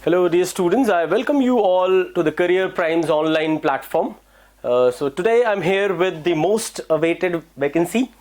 Hello dear students, I welcome you all to the Career Primes online platform. So today I'm here with the most awaited vacancy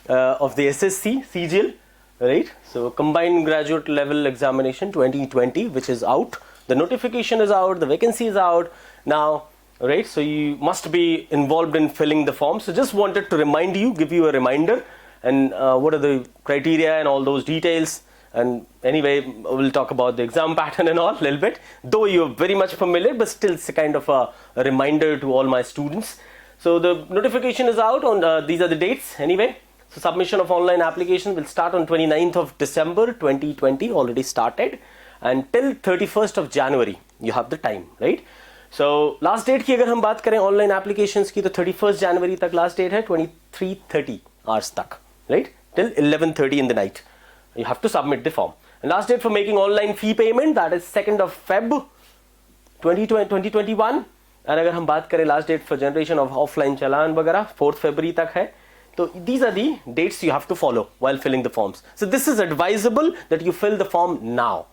of the SSC CGL, right? So Combined Graduate Level Examination 2020, which is out. The notification is out, the vacancy is out now, right? So you must be involved in filling the form. So just wanted to remind you, give you a reminder, and what are the criteria and all those details. And anyway, we'll talk about the exam pattern and all a little bit, though you're very much familiar, but still it's a kind of a reminder to all my students. So the notification is out on these are the dates anyway. So submission of online application will start on 29th of December 2020, already started, and till 31st of January you have the time, right? So last date की अगर हम बात करें online applications की, तो 31st January तक last date है, 23:30 hours तक, right? Till 11:30 in the night. You have to submit the form. And last date for making online fee payment, that is 2nd of Feb 2021. And अगर हम बात करें last date for generation of offline चालान वगैरह 4th February तक है. So these are the dates you have to follow while filling the forms. So this is advisable that you fill the form now.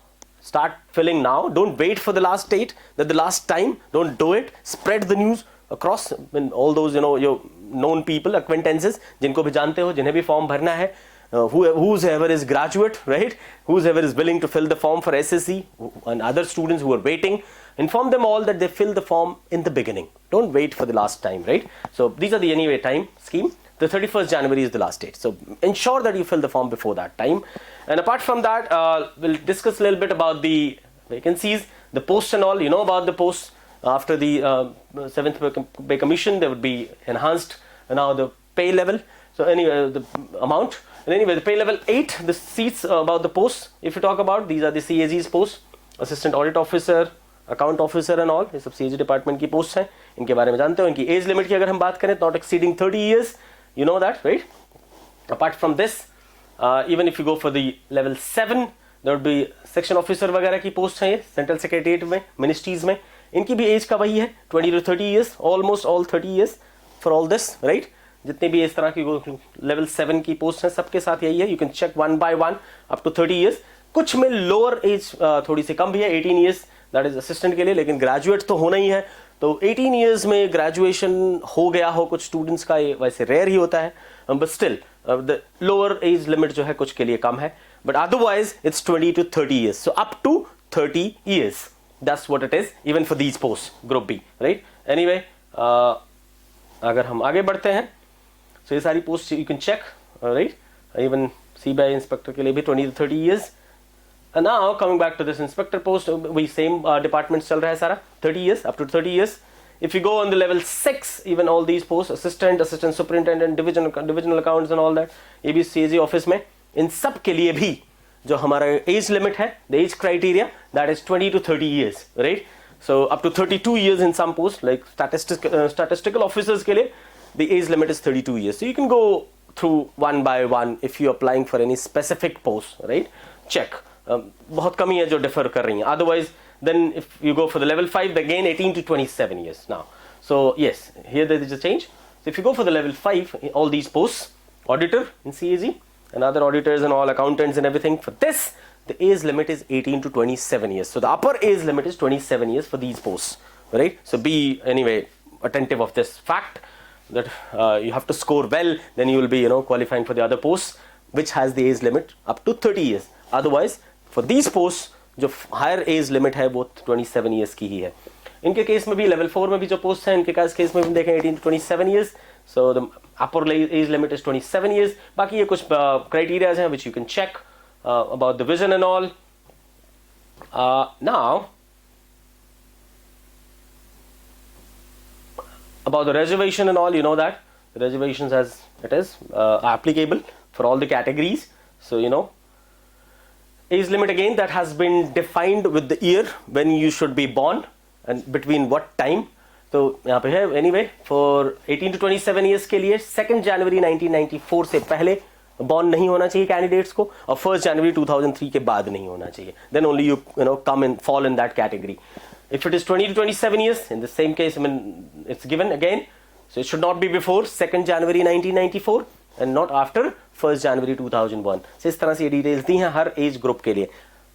Start filling now. Don't wait for the last date, that the last time. Don't do it. Spread the news across when all those your known people, acquaintances, जिनको भी जानते हो, जिन्हें भी form भरना है. Whoever is graduate, right? Whoever is willing to fill the form for SSC and other students who are waiting, inform them all that they fill the form in the beginning. Don't wait for the last time, right? So these are the anyway time scheme. The 31st January is the last date. So ensure that you fill the form before that time. And apart from that, we'll discuss a little bit about the vacancies, the posts and all. You know about the posts. After the 7th pay commission, there would be enhanced now the pay level. So anyway, the amount. And anyway, the pay level 8, the seats about the posts, if you talk about, these are the CAG's posts, Assistant Audit Officer, Account Officer and all, ये सब CAG department की posts हैं, इनके बारे में जानते हो. इनकी age limit की अगर हम बात करें, not exceeding 30 years, you know that, right? Apart from this, even if you go for the level 7, there would be Section Officer वगैरह की posts हैं ये, Central Secretariat में, Ministries में, इनकी भी age का वही है, 20 to 30 years, almost all 30 years for all this, right? जितने भी इस तरह की लेवल 7 की पोस्ट हैं सबके साथ यही है. You can check one by one up to 30 years. कुछ में लोअर एज थोड़ी सी कम भी है, 18 इयर्स, दैट इज असिस्टेंट के लिए, लेकिन ग्रेजुएट तो होना ही है. तो 18 इयर्स में ग्रेजुएशन हो गया हो कुछ स्टूडेंट्स का, ये वैसे रेयर ही होता है, but still the lower age limit जो है कुछ के लिए कम है, but otherwise it's 20 to 30 years. So up to 30 years, that's what it is even for these post group B, right? Anyway, अगर हम आगे बढ़ते हैं, so ये सारी post you can check, right? Even CBI inspector के लिए भी 20 to 30 years. And now coming back to this inspector post, वही same departments चल रहा है सारा, 30 years, up to 30 years. If you go on the level 6, even all these posts, assistant superintendent, divisional accounts and all that, ये भी CAG office में, इन सब के लिए भी जो हमारा age limit है, the age criteria, that is 20 to 30 years, right? So up to 32 years in some posts, like statistical officers के लिए, the age limit is 32 years. So you can go through one by one if you're applying for any specific post, right? Check. बहुत कम ही है जो differ कर रही हैं. Otherwise, then if you go for the level 5, again 18 to 27 years now. So yes, here there is a change. So if you go for the level 5, all these posts, auditor in CAG and other auditors and all accountants and everything, for this, the age limit is 18 to 27 years. So the upper age limit is 27 years for these posts, right? So be anyway attentive of this fact, that you have to score well, then you will be qualifying for the other posts which has the age limit up to 30 years. Otherwise for these posts जो higher age limit है वो 27 years की ही है. इनके case में भी level 4 में भी जो posts हैं, इनके केस में भी देखें 18 to 27 years. So the upper age limit is 27 years. बाकी ये कुछ criteria हैं which you can check about the vision and all. Now about the reservation and all, you know that the reservations as it is applicable for all the categories. So age limit again, that has been defined with the year when you should be born and between what time. So यहाँ पे है anyway for 18 to 27 years के लिए 2nd January 1994 से पहले born नहीं होना चाहिए candidates को, और 1st January 2003 के बाद नहीं होना चाहिए. Then only you come and fall in that category. If it is 20 to 27 years, in the same case, I mean, it's given again. So it should not be before 2nd January 1994 and not after 1st January 2001. So इस तरह से ये details दी हैं हर age group के लिए.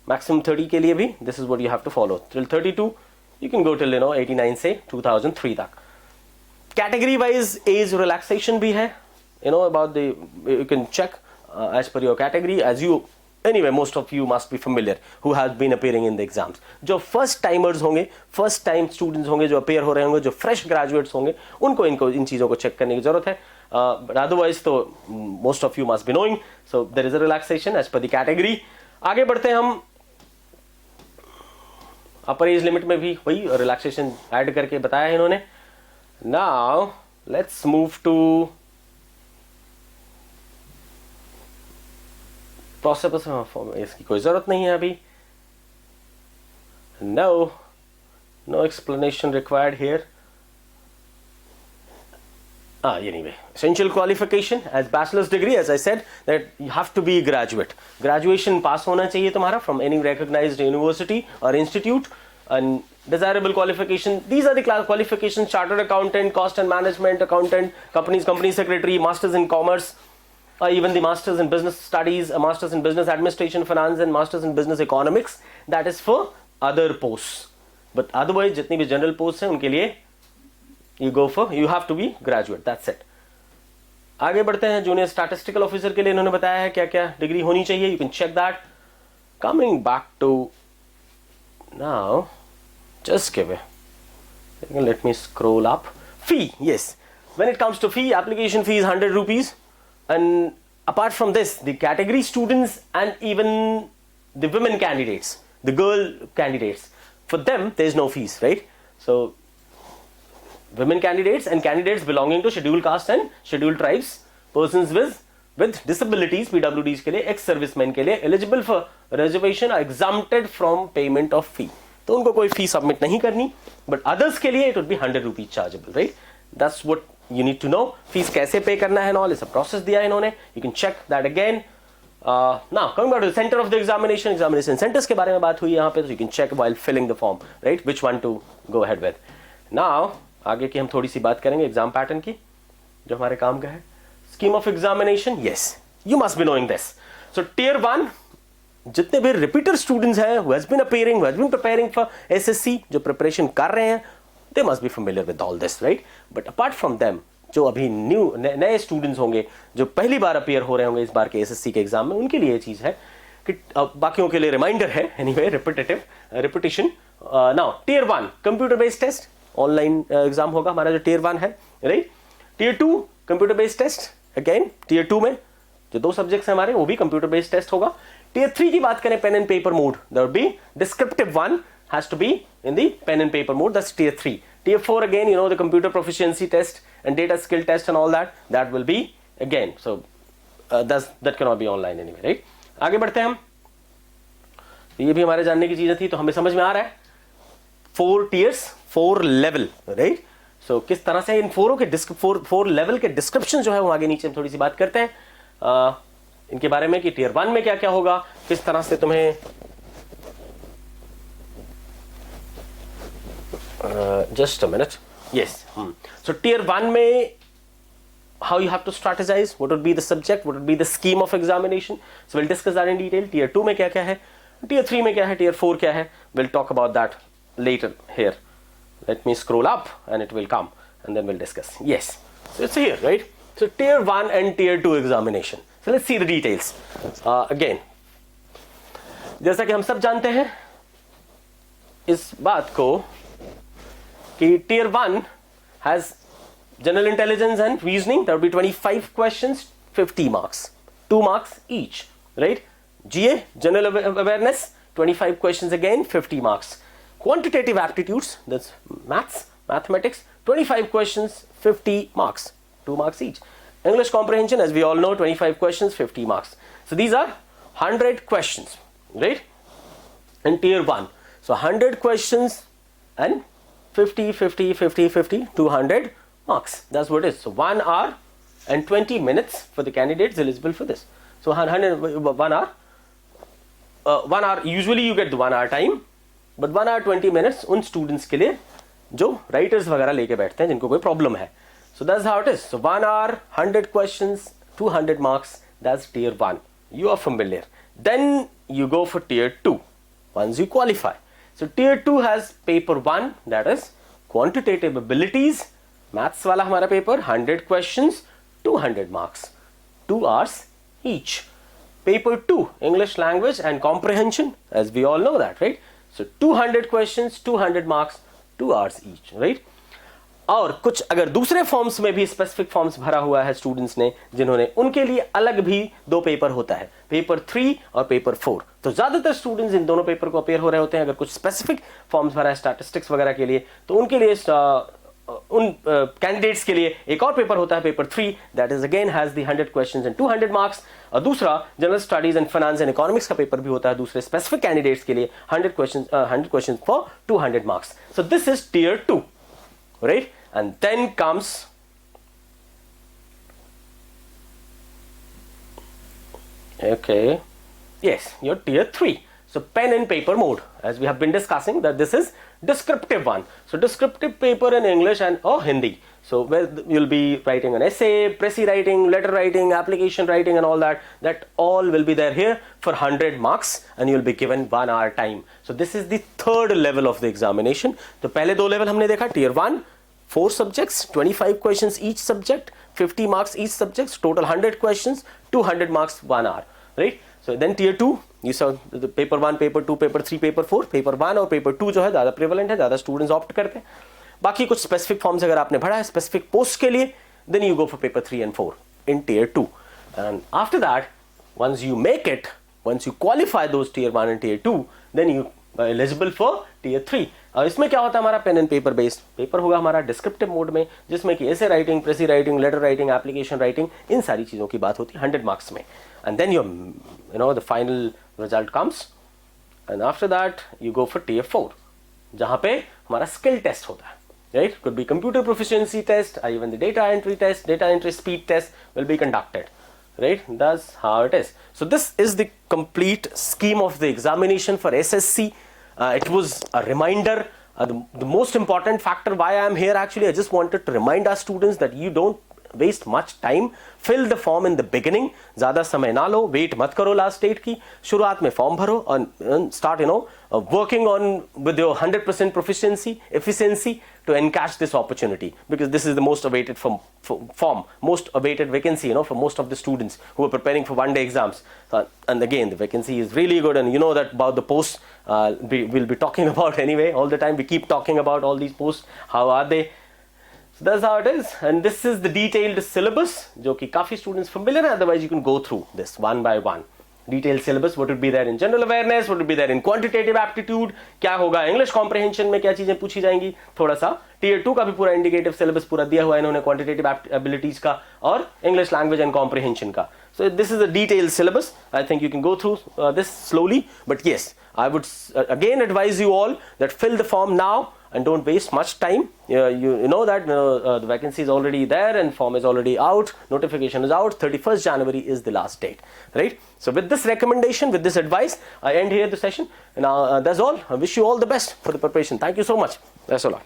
Maximum 30 के लिए भी this is what you have to follow. Till 32 you can go till 89 से 2003 तक. Category wise age relaxation भी है, about the, you can check as per your category. As you anyway, most of you must be familiar who have been appearing in the exams. जो first timers होंगे, first time students होंगे जो appear हो रहे होंगे, जो fresh graduates होंगे, उनको इन चीज़ों को check करने की ज़रूरत है. But otherwise तो most of you must be knowing. So there is a relaxation as per the category. आगे बढ़ते हैं हम. अपर एज लिमिट में भी वही रिलैक्सेशन ऐड करके बताया है इन्होंने. Now let's move to process. इसकी कोई जरूरत नहीं है अभी. No explanation required here. Anyway, essential qualification as bachelor's degree, as I said, that you have to be graduate. Graduation pass होना चाहिए तुम्हारा from any recognized university or institute. And desirable qualification, these are the qualifications: chartered accountant, cost and management accountant, company secretary, masters in commerce, or even the masters in business studies, a masters in business administration, finance, and masters in business economics. That is for other posts. But otherwise, जितनी भी general posts हैं उनके लिए you have to be graduate. That's it. आगे बढ़ते हैं. Junior statistical officer के लिए इन्होंने बताया है क्या क्या डिग्री होनी चाहिए. You can check that. Coming back to now, just give it. Let me scroll up. Fee, yes. When it comes to fee, application fee is 100 rupees. And apart from this, the category students and even the women candidates, the girl candidates, for them there is no fees, right? So women candidates and candidates belonging to scheduled caste and scheduled tribes, persons with disabilities, PWDs के लिए, ex-servicemen के लिए eligible for reservation are exempted from payment of fee. तो उनको कोई फी submit नहीं करनी. But others के लिए it would be 100 rupees chargeable, right? That's what you need to know. Fees कैसे पे करना है, all is a process दिया है इन्होंने. You can check that again. Now coming back to the center of the examination centers के बारे में बात हुई यहाँ पे, so you can check while filling the form, right? Which one to go ahead with. Now आगे की हम थोड़ी सी बात करेंगे एग्जाम पैटर्न की जो हमारे काम का है. Scheme of examination, yes, you must be knowing this. So tier 1 जितने भी रिपीटर स्टूडेंट्स हैं who has been appearing, who has been preparing for SSC, जो प्रिपरेशन कर रहे हैं, they must be familiar with all this, right? But apart from them, जो अभी नए स्टूडेंट्स होंगे जो पहली बार अपीयर हो रहे होंगे इस बार के SSC के एग्जाम में, उनके लिए ये चीज है कि बाकियों के लिए रिमाइंडर है. Anyway, repetition. Now tier 1 computer based test, online exam होगा हमारा जो टियर 1 है, right? Tier 2 computer based test. Again tier 2 में जो 2 सब्जेक्ट्स हैं हमारे वो भी कंप्यूटर बेस्ड टेस्ट होगा. टियर 3 की बात करें, pen and paper mode, that would be descriptive one has to be in the pen and paper mode. That's tier 3. Tier 4 again, the computer proficiency test and data skill test and all that will be again, so that cannot be online anyway, right? आगे बढ़ते हैं हम. ये भी हमारे जानने की चीजें थी, तो हमें समझ में आ रहा है 4 tiers 4 level, right? So किस तरह से इन 4 लेवल के डिस्क्रिप्शन जो है वो आगे नीचे हम थोड़ी सी बात करते हैं इनके बारे में कि टियर 1 में क्या क्या होगा, किस तरह से तुम्हें just a minute. Yes. So tier 1 में how you have to strategize, what would be the subject, what would be the scheme of examination. So we'll discuss that in detail. Tier 2 में क्या क्या है, tier 3 में क्या है, tier 4 क्या है, we'll talk about that later here. Let me scroll up and it will come and then we'll discuss. Yes. So it's here, right? So tier 1 and tier 2 examination. So let's see the details. Again, जैसा कि हम सब जानते हैं इस बात को कि tier 1 has general intelligence and reasoning. There will be 25 questions, 50 marks, 2 marks each, right? GA, general awareness, 25 questions again, 50 marks. Quantitative aptitudes, that's mathematics, 25 questions, 50 marks, 2 marks each. English comprehension, as we all know, 25 questions, 50 marks. So these are 100 questions, right? In tier 1. So 100 questions and 50, 200 marks. That's what it is. So 1 hour and 20 minutes for the candidates eligible for this. So 1 hour. 1 hour, usually you get the 1 hour time, but 1 hour 20 minutes उन students के लिए जो writers वगैरह लेके बैठते हैं जिनको कोई problem है. So that's how it is. So 1 hour, 100 questions, 200 marks. That's tier 1. You are familiar. Then you go for tier 2. once you qualify. So tier 2 has paper 1, that is quantitative abilities, maths wala hamara paper, 100 questions, 200 marks, 2 hours each. Paper 2, English language and comprehension, as we all know that, right? So 200 questions, 200 marks, 2 hours each, right? और कुछ अगर दूसरे forms में भी specific forms भरा हुआ है students ने जिन्होंने, उनके लिए अलग भी 2 पेपर होता है, पेपर 3 और पेपर 4. तो ज्यादातर स्टूडेंट्स इन दोनों पेपर को अपेयर हो रहे होते हैं. अगर कुछ स्पेसिफिक फॉर्म्स भरा है स्टैटिस्टिक्स वगैरह के लिए, तो उनके लिए उन कैंडिडेट्स के लिए एक और पेपर होता है, paper 3, that is again has the 100 questions and 200 marks. और दूसरा general studies and finance and economics का पेपर भी होता है दूसरे स्पेसिफिक कैंडिडेट्स के लिए, 100 questions for 200 marks. So this is tier 2, right? And then comes your tier 3. So pen and paper mode, as we have been discussing, that this is descriptive one. So descriptive paper in English and Hindi. So where you'll be writing an essay, précis writing, letter writing, application writing and all that. That all will be there here for 100 marks and you'll be given 1 hour time. So this is the third level of the examination. तो पहले 2 level हमने देखा, tier 1, 4 subjects, 25 questions each subject, 50 marks each subject, total 100 questions, 200 marks 1 hour, right? So then tier 2, you saw the paper 1, paper 2, paper 3, paper 4. paper 1 और paper 2 जो है ज़्यादा prevalent है, ज़्यादा students opt करते हैं. बाकी कुछ specific forms अगर आपने भरा है specific post के लिए, then you go for paper 3 and 4 in tier 2. And after that, once you make it, once you qualify those tier 1 and tier 2, then you are eligible for tier 3. और इसमें क्या होता है, हमारा pen and paper based paper होगा हमारा descriptive mode में, जिसमें कि ऐसे writing, precis writing, letter writing, application writing, इन सारी चीज़ों की बात होती है 100 मार्क्स में. And then you know the final result comes and after that you go for tier 4, जहाँ पे हमारा स्किल टेस्ट होता है, right? Could be computer proficiency test or even the data entry test, data entry speed test will be conducted, right? That's how it is. So this is the complete scheme of the examination for SSC. It was a reminder, the most important factor why I am here actually, I just wanted to remind our students that you don't waste much time, fill the form in the beginning, ज़्यादा समय ना लो, wait मत करो last date की, शुरुआत में form भरो and start working on with your 100% proficiency, efficiency to encash this opportunity, because this is the most awaited form, most awaited vacancy, for most of the students who are preparing for one-day exams. And again, the vacancy is really good, and you know that about the posts we'll be talking about anyway all the time. We keep talking about all these posts, how are they. So that's how it is, and this is the detailed syllabus, जो कि काफी students familiar हैं. Otherwise, you can go through this one by one. Detailed syllabus, what would be there in general awareness, what would be there in quantitative aptitude, क्या होगा English comprehension में, क्या चीजें पूछी जाएंगी, थोड़ा सा tier 2 का भी पूरा indicative syllabus पूरा दिया हुआ है इन्होंने quantitative abilities का और English language and comprehension का. So this is a detailed syllabus. I think you can go through this slowly, but yes, I would again advise you all that fill the form now and don't waste much time. You know that the vacancy is already there and form is already out, notification is out, 31st January is the last date, right? So with this recommendation, with this advice, I end here the session, and that's all. I wish you all the best for the preparation. Thank you so much. That's all.